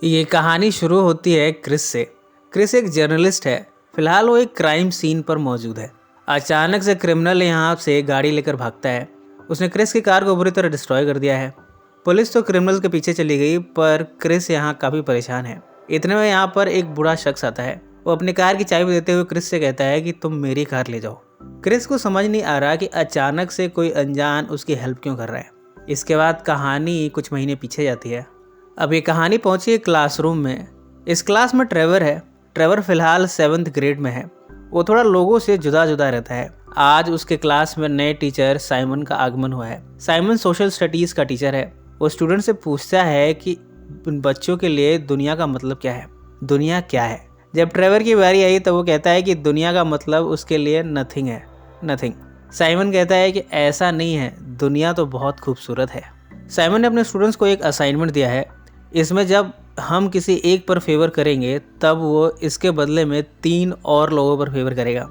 ये कहानी शुरू होती है क्रिस से। क्रिस एक जर्नलिस्ट है। फिलहाल वो एक क्राइम सीन पर मौजूद है। अचानक से क्रिमिनल यहाँ से गाड़ी लेकर भागता है। उसने क्रिस की कार को बुरी तरह डिस्ट्रॉय कर दिया है। पुलिस तो क्रिमिनल के पीछे चली गई, पर क्रिस यहाँ काफ़ी परेशान है। इतने में यहाँ पर एक बुरा शख्स आता है। वो अपनी कार की चाबी देते हुए क्रिस से कहता है कि तुम मेरी कार ले जाओ। क्रिस को समझ नहीं आ रहा कि अचानक से कोई अनजान उसकी हेल्प क्यों कर रहा है। इसके बाद कहानी कुछ महीने पीछे जाती है। अब ये कहानी पहुंची है क्लासरूम में। इस क्लास में ट्रेवर है। ट्रेवर फिलहाल 7th ग्रेड में है। वो थोड़ा लोगों से जुदा जुदा रहता है। आज उसके क्लास में नए टीचर साइमन का आगमन हुआ है। साइमन सोशल स्टडीज़ का टीचर है। वो स्टूडेंट से पूछता है कि बच्चों के लिए दुनिया का मतलब क्या है, दुनिया क्या है। जब ट्रेवर की बारी आई तो वो कहता है कि दुनिया का मतलब उसके लिए नथिंग है, नथिंग। साइमन कहता है कि ऐसा नहीं है, दुनिया तो बहुत खूबसूरत है। साइमन ने अपने स्टूडेंट्स को एक असाइनमेंट दिया है। इसमें जब हम किसी एक पर फेवर करेंगे तब वो इसके बदले में 3 और लोगों पर फेवर करेगा।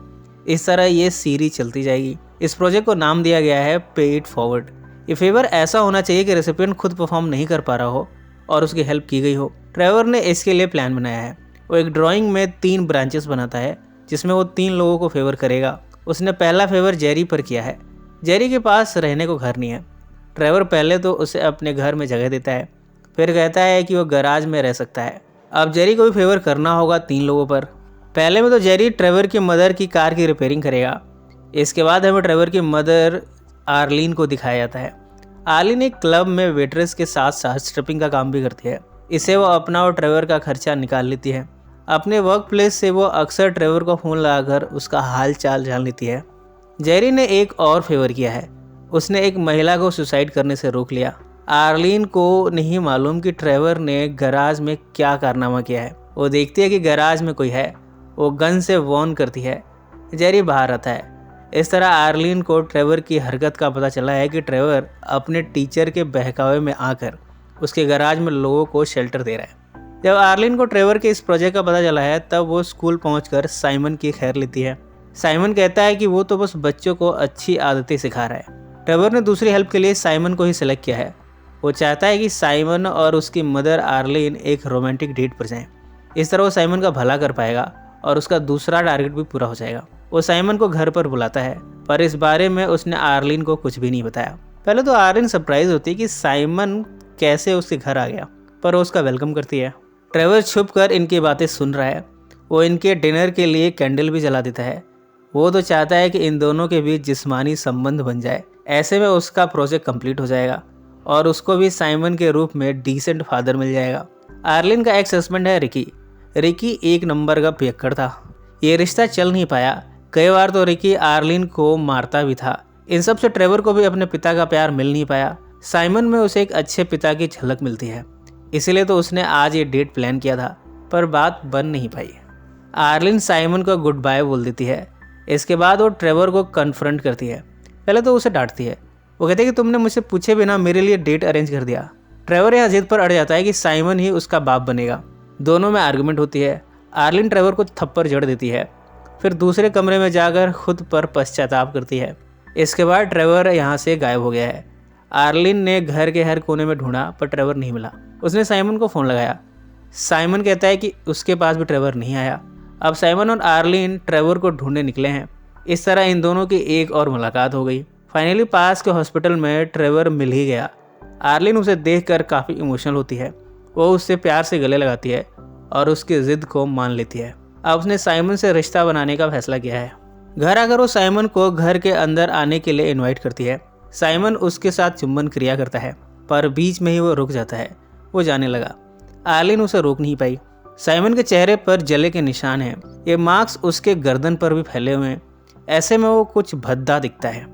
इस तरह ये सीरीज चलती जाएगी। इस प्रोजेक्ट को नाम दिया गया है पे इट फॉरवर्ड। ये फेवर ऐसा होना चाहिए कि रेसिपिएंट खुद परफॉर्म नहीं कर पा रहा हो और उसकी हेल्प की गई हो। ट्रेवर ने इसके लिए प्लान बनाया है। वो एक ड्राइंग में 3 ब्रांचेस बनाता है जिसमें वो 3 लोगों को फेवर करेगा। उसने पहला फेवर जेरी पर किया है। जेरी के पास रहने को घर नहीं है। ट्रेवर पहले तो उसे अपने घर में जगह देता है, फिर कहता है कि वो गराज में रह सकता है। अब जेरी को भी फेवर करना होगा 3 लोगों पर। पहले में तो जेरी ट्रेवर की मदर की कार की रिपेयरिंग करेगा। इसके बाद हमें ट्रेवर की मदर आर्लीन को दिखाया जाता है। आर्लीन एक क्लब में वेट्रेस के साथ साथ स्ट्रिपिंग का काम भी करती है। इससे वो अपना और ट्रेवर का खर्चा निकाल लेती है। अपने वर्क प्लेस से वो अक्सर ट्रेवर को फ़ोन लगाकर उसका हाल चाल जान लेती है। जेरी ने एक और फेवर किया है। उसने एक महिला को सुसाइड करने से रोक लिया। आर्लीन को नहीं मालूम कि ट्रेवर ने गराज में क्या कारनामा किया है। वो देखती है कि गराज में कोई है। वो गन से वॉर्न करती है। जेरी बाहर आता है। इस तरह आर्लीन को ट्रेवर की हरकत का पता चला है कि ट्रेवर अपने टीचर के बहकावे में आकर उसके गराज में लोगों को शेल्टर दे रहा है। जब आर्लीन को ट्रेवर के इस प्रोजेक्ट का पता चला है तब वो स्कूल पहुंचकर साइमन की खैर लेती है। साइमन कहता है कि वो तो बस बच्चों को अच्छी आदतें सिखा रहा है। ट्रेवर ने दूसरी हेल्प के लिए साइमन को ही सिलेक्ट किया है। वो चाहता है कि साइमन और उसकी मदर आर्लीन एक रोमांटिक डेट पर जाएं। इस तरह वो साइमन का भला कर पाएगा और उसका दूसरा टारगेट भी पूरा हो जाएगा। वो साइमन को घर पर बुलाता है, पर इस बारे में उसने आर्लीन को कुछ भी नहीं बताया। पहले तो आर्लीन सरप्राइज होती है कि साइमन कैसे उसके घर आ गया, पर वो उसका वेलकम करती है। ट्रेवर छुप कर इनकी बातें सुन रहा है। वो इनके डिनर के लिए कैंडल भी जला देता है। वो तो चाहता है कि इन दोनों के बीच जिस्मानी संबंध बन जाए। ऐसे में उसका प्रोजेक्ट कंप्लीट हो जाएगा और उसको भी साइमन के रूप में डिसेंट फादर मिल जाएगा। आर्लीन का एक्स हस्बैंड है रिकी। रिकी एक नंबर का पियक्कड़ था। ये रिश्ता चल नहीं पाया। कई बार तो रिकी आर्लीन को मारता भी था। इन सब से ट्रेवर को भी अपने पिता का प्यार मिल नहीं पाया। साइमन में उसे एक अच्छे पिता की झलक मिलती है, इसीलिए तो उसने आज ये डेट प्लान किया था, पर बात बन नहीं पाई। आर्लीन साइमन को गुड बाय बोल देती है। इसके बाद वो ट्रेवर को कन्फ्रंट करती है। पहले तो उसे डांटती है। वो कहते हैं कि तुमने मुझसे पूछे बिना मेरे लिए डेट अरेंज कर दिया। ट्रेवर यहाँ जिद पर अड़ जाता है कि साइमन ही उसका बाप बनेगा। दोनों में आर्गुमेंट होती है। आर्लीन ट्रेवर को थप्पड़ जड़ देती है, फिर दूसरे कमरे में जाकर खुद पर पश्चाताप करती है। इसके बाद ट्रेवर यहाँ से गायब हो गया है। आर्लीन ने घर के हर कोने में ढूंढा, पर ट्रेवर नहीं मिला। उसने साइमन को फ़ोन लगाया। साइमन कहता है कि उसके पास भी ट्रेवर नहीं आया। अब साइमन और आर्लीन ट्रेवर को ढूंढने निकले हैं। इस तरह इन दोनों की एक और मुलाकात हो गई। फाइनली पास के हॉस्पिटल में ट्रेवर मिल ही गया। आर्लीन उसे देखकर काफ़ी इमोशनल होती है। वो उससे प्यार से गले लगाती है और उसकी ज़िद को मान लेती है। अब उसने साइमन से रिश्ता बनाने का फैसला किया है। घर आकर वो साइमन को घर के अंदर आने के लिए इनवाइट करती है। साइमन उसके साथ चुंबन क्रिया करता है, पर बीच में ही वो रुक जाता है। वो जाने लगा। आर्लीन उसे रोक नहीं पाई। साइमन के चेहरे पर जले के निशान हैं। ये मार्क्स उसके गर्दन पर भी फैले हुए हैं। ऐसे में वो कुछ भद्दा दिखता है।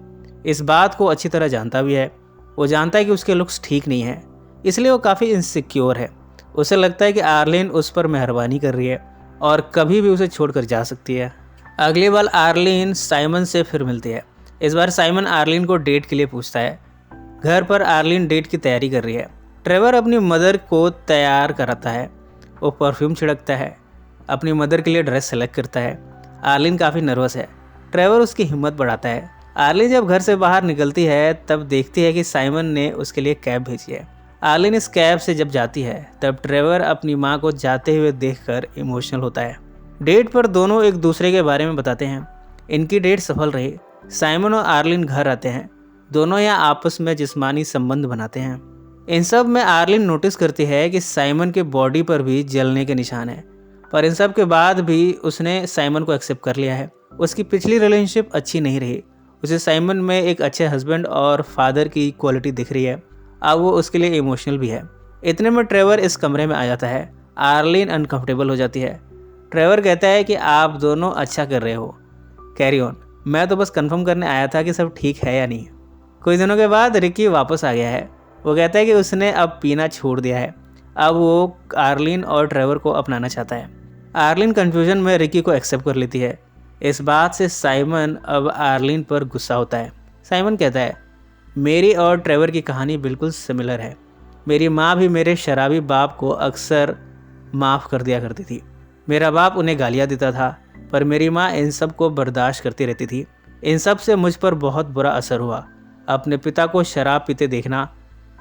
इस बात को अच्छी तरह जानता भी है। वो जानता है कि उसके लुक्स ठीक नहीं है, इसलिए वो काफ़ी इनसिक्योर है। उसे लगता है कि आर्लीन उस पर मेहरबानी कर रही है और कभी भी उसे छोड़कर जा सकती है। अगली बार आर्लीन साइमन से फिर मिलती है। इस बार साइमन आर्लीन को डेट के लिए पूछता है। घर पर आर्लीन डेट की तैयारी कर रही है। ट्रेवर अपनी मदर को तैयार कराता है। वो परफ्यूम छिड़कता है, अपनी मदर के लिए ड्रेस सेलेक्ट करता है। आर्लीन काफ़ी नर्वस है। ट्रेवर उसकी हिम्मत बढ़ाता है। आर्लीन जब घर से बाहर निकलती है तब देखती है कि साइमन ने उसके लिए कैब भेजी है। आर्लिन इस कैब से जब जाती है तब ट्रेवर अपनी माँ को जाते हुए देखकर इमोशनल होता है। डेट पर दोनों एक दूसरे के बारे में बताते हैं। इनकी डेट सफल रही। साइमन और आर्लिन घर आते हैं। दोनों यहाँ आपस में जिस्मानी संबंध बनाते हैं। इन सब में आर्लिन नोटिस करती है कि साइमन के बॉडी पर भी जलने के निशान हैं, पर इन सब के बाद भी उसने साइमन को एक्सेप्ट कर लिया है। उसकी पिछली रिलेशनशिप अच्छी नहीं रही। उसे साइमन में एक अच्छे हस्बैंड और फादर की क्वालिटी दिख रही है। अब वो उसके लिए इमोशनल भी है। इतने में ट्रेवर इस कमरे में आ जाता है। आर्लिन अनकंफर्टेबल हो जाती है। ट्रेवर कहता है कि आप दोनों अच्छा कर रहे हो, कैरी ऑन, मैं तो बस कंफर्म करने आया था कि सब ठीक है या नहीं। कुछ दिनों के बाद रिकी वापस आ गया है। वो कहता है कि उसने अब पीना छोड़ दिया है। अब वो आर्लिन और ट्रेवर को अपनाना चाहता है। आर्लिन कन्फ्यूजन में रिकी को एक्सेप्ट कर लेती है। इस बात से साइमन अब आर्लिन पर गुस्सा होता है। साइमन कहता है, मेरी और ट्रेवर की कहानी बिल्कुल सिमिलर है। मेरी माँ भी मेरे शराबी बाप को अक्सर माफ़ कर दिया करती थी। मेरा बाप उन्हें गालियाँ देता था, पर मेरी माँ इन सब को बर्दाश्त करती रहती थी। इन सब से मुझ पर बहुत बुरा असर हुआ। अपने पिता को शराब पीते देखना,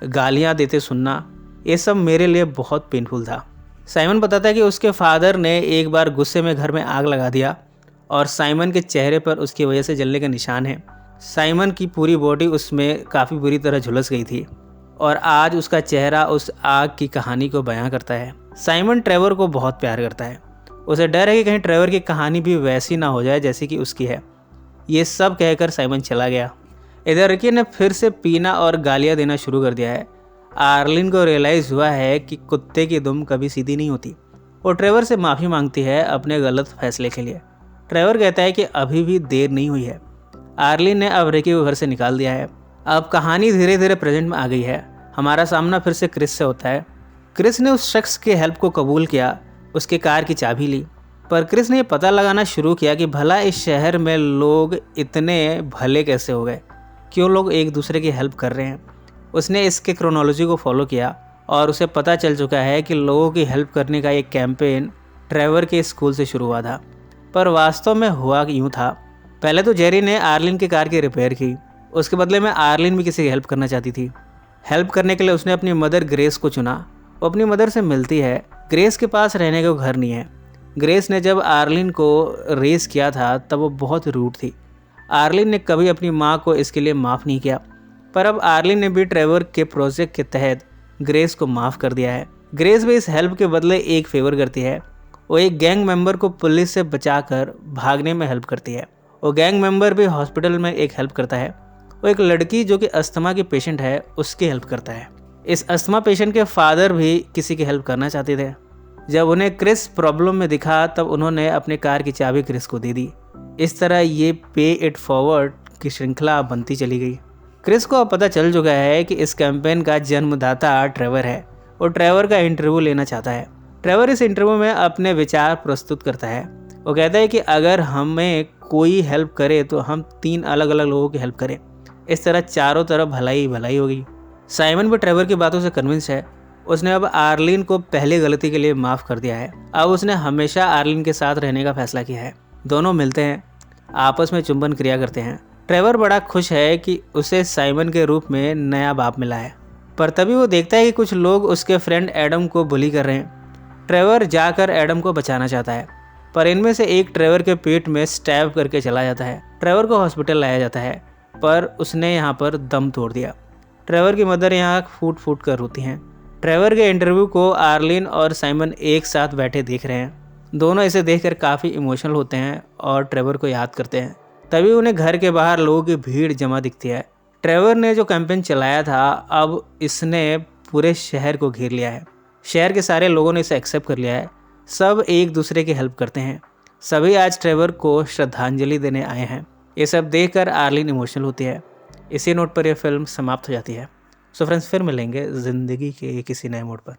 गालियाँ देते सुनना, ये सब मेरे लिए बहुत पेनफुल था। साइमन बताता है कि उसके फादर ने एक बार गुस्से में घर में आग लगा दिया और साइमन के चेहरे पर उसकी वजह से जलने के निशान हैं। साइमन की पूरी बॉडी उसमें काफ़ी बुरी तरह झुलस गई थी और आज उसका चेहरा उस आग की कहानी को बयां करता है। साइमन ट्रेवर को बहुत प्यार करता है। उसे डर है कि कहीं ट्रेवर की कहानी भी वैसी ना हो जाए जैसी कि उसकी है। ये सब कहकर साइमन चला गया। इधर रिकी ने फिर से पीना और गालियाँ देना शुरू कर दिया है। आर्लिन को रियलाइज़ हुआ है कि कुत्ते की दुम कभी सीधी नहीं होती। वो ट्रेवर से माफ़ी मांगती है अपने गलत फैसले के लिए। ट्रेवर कहता है कि अभी भी देर नहीं हुई है। आर्लिन ने अब रिकी को घर से निकाल दिया है। अब कहानी धीरे धीरे प्रेजेंट में आ गई है। हमारा सामना फिर से क्रिस से होता है। क्रिस ने उस शख्स के हेल्प को कबूल किया, उसके कार की चाबी ली, पर क्रिस ने पता लगाना शुरू किया कि भला इस शहर में लोग इतने भले कैसे हो गए, क्यों लोग एक दूसरे की हेल्प कर रहे हैं। उसने इसके क्रोनोलॉजी को फॉलो किया और उसे पता चल चुका है कि लोगों की हेल्प करने का एक कैंपेन ट्रेवर के स्कूल से शुरू हुआ था। पर वास्तव में हुआ यूँ था, पहले तो जेरी ने आर्लिन की कार की रिपेयर की। उसके बदले में आर्लिन भी किसी की हेल्प करना चाहती थी। हेल्प करने के लिए उसने अपनी मदर ग्रेस को चुना। वो अपनी मदर से मिलती है। ग्रेस के पास रहने का घर नहीं है। ग्रेस ने जब आर्लिन को रेस किया था तब वो बहुत रूड थी। आर्लिन ने कभी अपनी माँ को इसके लिए माफ़ नहीं किया, पर अब आर्लिन ने भी ट्रेवर के प्रोजेक्ट के तहत ग्रेस को माफ़ कर दिया है। ग्रेस भी इस हेल्प के बदले एक फेवर करती है। वो एक गैंग मेंबर को पुलिस से बचाकर भागने में हेल्प करती है। वो गैंग मेंबर भी हॉस्पिटल में एक हेल्प करता है। वो एक लड़की जो कि अस्थमा की पेशेंट है उसकी हेल्प करता है। इस अस्थमा पेशेंट के फादर भी किसी की हेल्प करना चाहते थे। जब उन्हें क्रिस प्रॉब्लम में दिखा तब उन्होंने अपने कार की चाबी क्रिस को दे दी। इस तरह ये पे इट फॉरवर्ड की श्रृंखला बनती चली गई। क्रिस को अब पता चल चुका है कि इस कैंपेन का जन्मदाता ट्रेवर है। वो ट्रेवर का इंटरव्यू लेना चाहता है। ट्रेवर इस इंटरव्यू में अपने विचार प्रस्तुत करता है। वो कहता है कि अगर हमें कोई हेल्प करे तो हम 3 अलग अलग लोगों की हेल्प करें। इस तरह चारों तरफ भलाई भलाई होगी। साइमन भी ट्रेवर की बातों से कन्विंस है। उसने अब आर्लिन को पहली गलती के लिए माफ़ कर दिया है। अब उसने हमेशा आर्लिन के साथ रहने का फैसला किया है। दोनों मिलते हैं, आपस में चुंबन क्रिया करते हैं। ट्रेवर बड़ा खुश है कि उसे साइमन के रूप में नया बाप मिला है, पर तभी वो देखता है कि कुछ लोग उसके फ्रेंड एडम को बुली कर रहे हैं। ट्रेवर जाकर एडम को बचाना चाहता है, पर इनमें से एक ट्रेवर के पेट में स्टैब करके चला जाता है। ट्रेवर को हॉस्पिटल लाया जाता है, पर उसने यहाँ पर दम तोड़ दिया। ट्रेवर की मदर यहाँ फूट फूट कर रोती हैं। ट्रेवर के इंटरव्यू को आर्लिन और साइमन एक साथ बैठे देख रहे हैं। दोनों इसे देखकर काफ़ी इमोशनल होते हैं और ट्रेवर को याद करते हैं। तभी उन्हें घर के बाहर लोगों की भीड़ जमा दिखती है। ट्रेवर ने जो कैंपेन चलाया था अब इसने पूरे शहर को घेर लिया है। शहर के सारे लोगों ने इसे एक्सेप्ट कर लिया है। सब एक दूसरे की हेल्प करते हैं। सभी आज ट्रेवर को श्रद्धांजलि देने आए हैं। ये सब देखकर आर्लिन इमोशनल होती है। इसी नोट पर यह फिल्म समाप्त हो जाती है। सो फ्रेंड्स, फिर मिलेंगे ज़िंदगी के किसी नए मोड़ पर।